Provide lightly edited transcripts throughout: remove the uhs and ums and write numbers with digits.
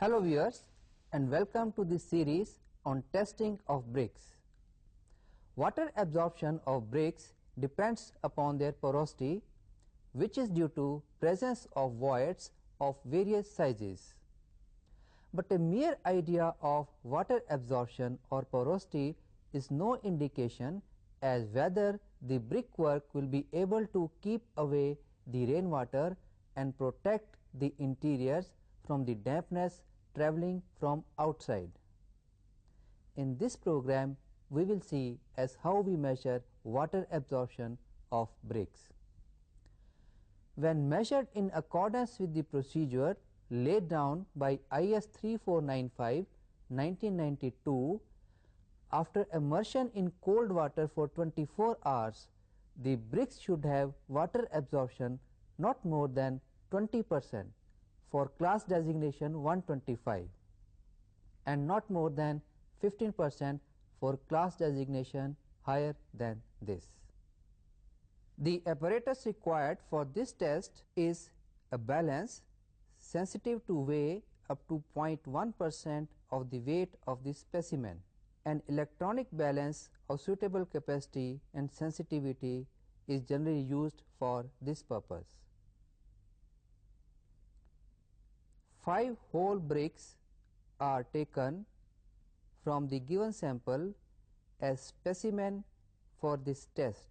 Hello viewers and welcome to this series on testing of bricks. Water absorption of bricks depends upon their porosity, which is due to presence of voids of various sizes. But a mere idea of water absorption or porosity is no indication as whether the brickwork will be able to keep away the rainwater and protect the interiors from the dampness travelling from outside. In this program, we will see as how we measure water absorption of bricks. When measured in accordance with the procedure laid down by IS 3495/1992, after immersion in cold water for 24 hours, the bricks should have water absorption not more than 20% for class designation 125 and not more than 15% for class designation higher than this. The apparatus required for this test is a balance sensitive to weigh up to 0.1% of the weight of the specimen. An electronic balance of suitable capacity and sensitivity is generally used for this purpose. 5 whole bricks are taken from the given sample as specimen for this test.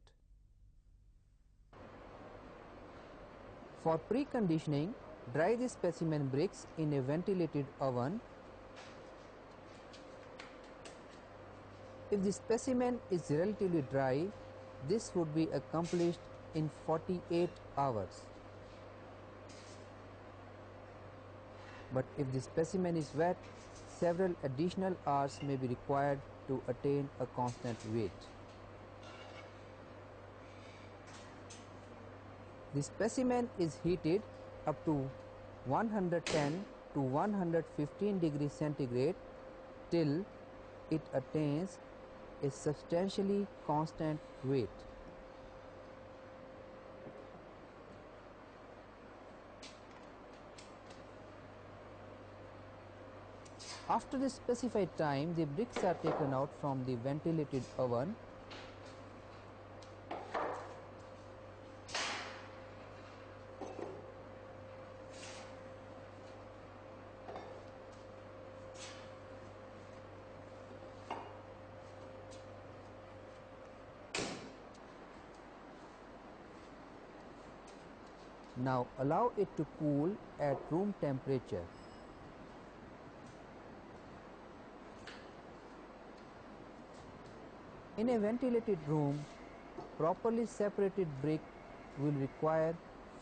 For preconditioning, dry the specimen bricks in a ventilated oven. If the specimen is relatively dry, this would be accomplished in 48 hours. But if the specimen is wet, several additional hours may be required to attain a constant weight. The specimen is heated up to 110 to 115 degrees centigrade till it attains a substantially constant weight. After the specified time, the bricks are taken out from the ventilated oven. Now allow it to cool at room temperature. In a ventilated room, properly separated brick will require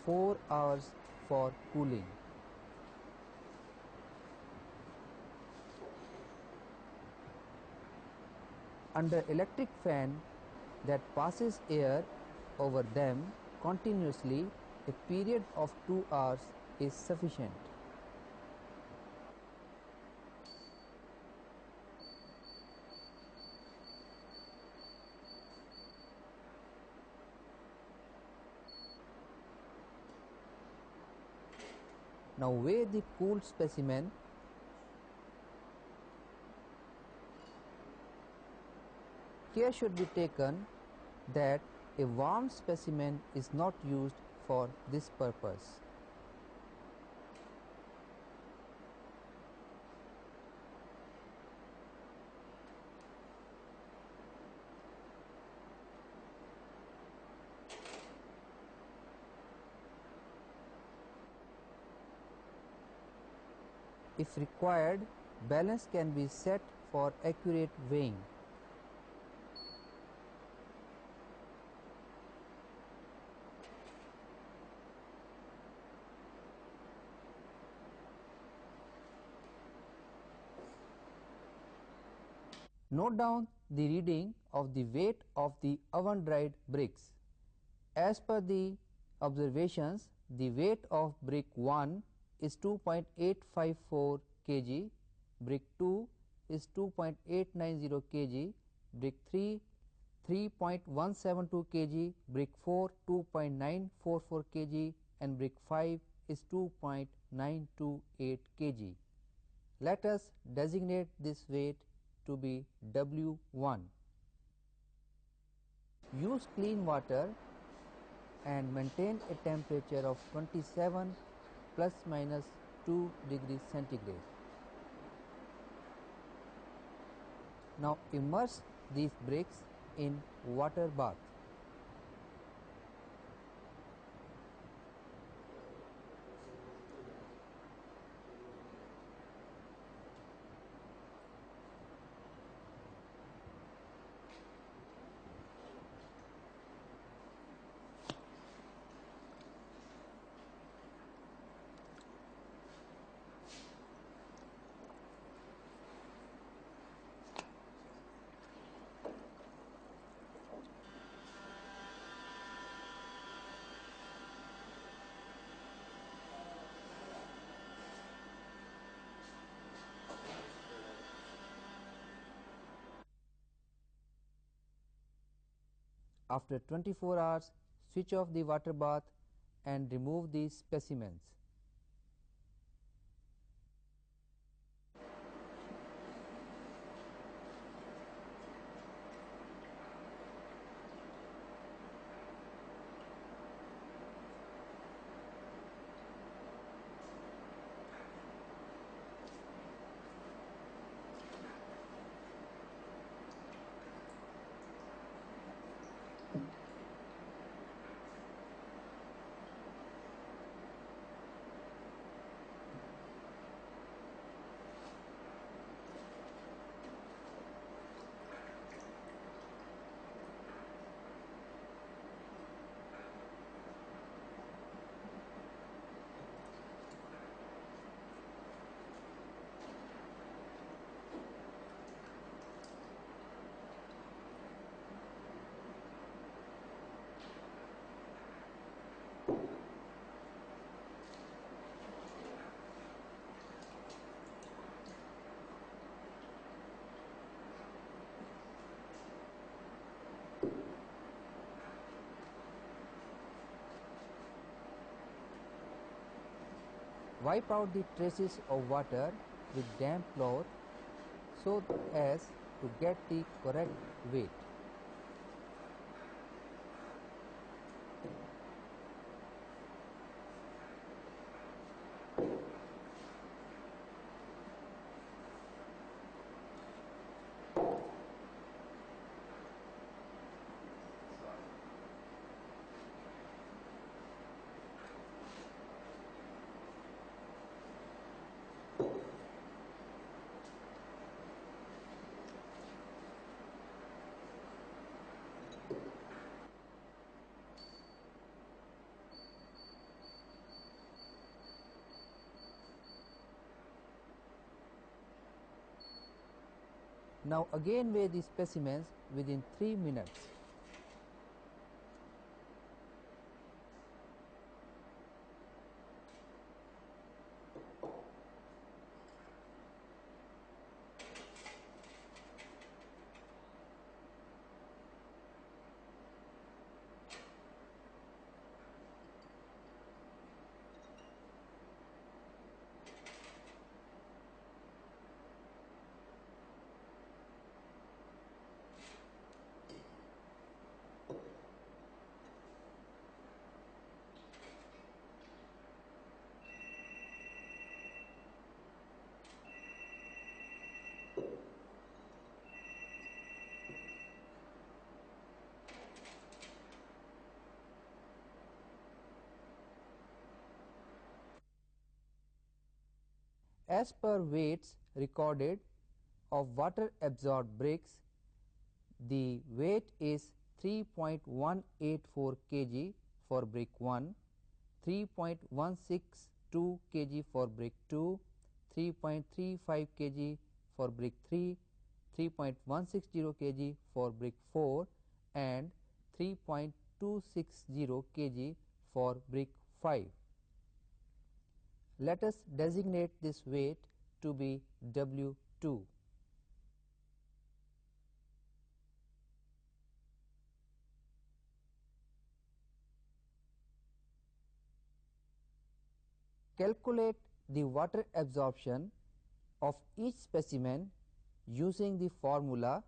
4 hours for cooling. Under electric fan that passes air over them continuously, a period of 2 hours is sufficient. Now weigh the cooled specimen. Care should be taken that a warm specimen is not used for this purpose. If required, balance can be set for accurate weighing. Note down the reading of the weight of the oven dried bricks. As per the observations, the weight of brick 1 is 2.854 kg, brick 2 is 2.890 kg, brick 3 3.172 kg, brick 4 2.944 kg and brick 5 is 2.928 kg. Let us designate this weight to be W1. Use clean water and maintain a temperature of 27 plus minus 2 degrees centigrade. Now immerse these bricks in water bath. After 24 hours, switch off the water bath and remove these specimens. Wipe out the traces of water with damp cloth so as to get the correct weight. Now again weigh the specimens within 3 minutes. As per weights recorded of water absorbed bricks, the weight is 3.184 kg for brick 1, 3.162 kg for brick 2, 3.35 kg for brick 3, 3.160 kg for brick 4 and 3.260 kg for brick 5. Let us designate this weight to be W2. Calculate the water absorption of each specimen using the formula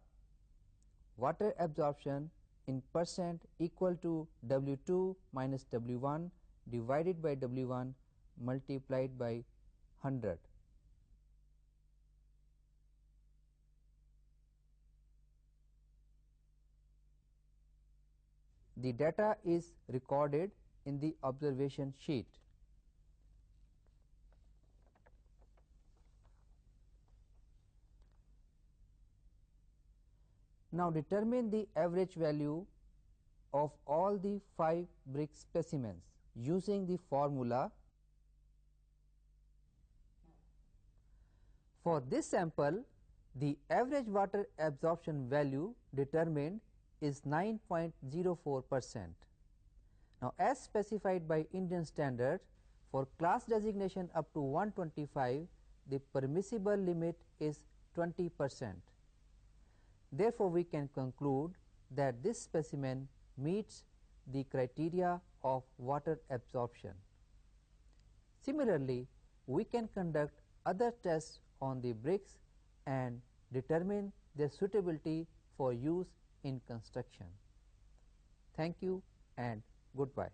water absorption in percent equal to W2 minus W1 divided by W1 multiplied by 100. The data is recorded in the observation sheet. Now determine the average value of all the 5 brick specimens using the formula. For this sample, the average water absorption value determined is 9.04%. Now, as specified by Indian standard, for class designation up to 125, the permissible limit is 20%. Therefore, we can conclude that this specimen meets the criteria of water absorption. Similarly, we can conduct other tests on the bricks and determine their suitability for use in construction. Thank you and goodbye.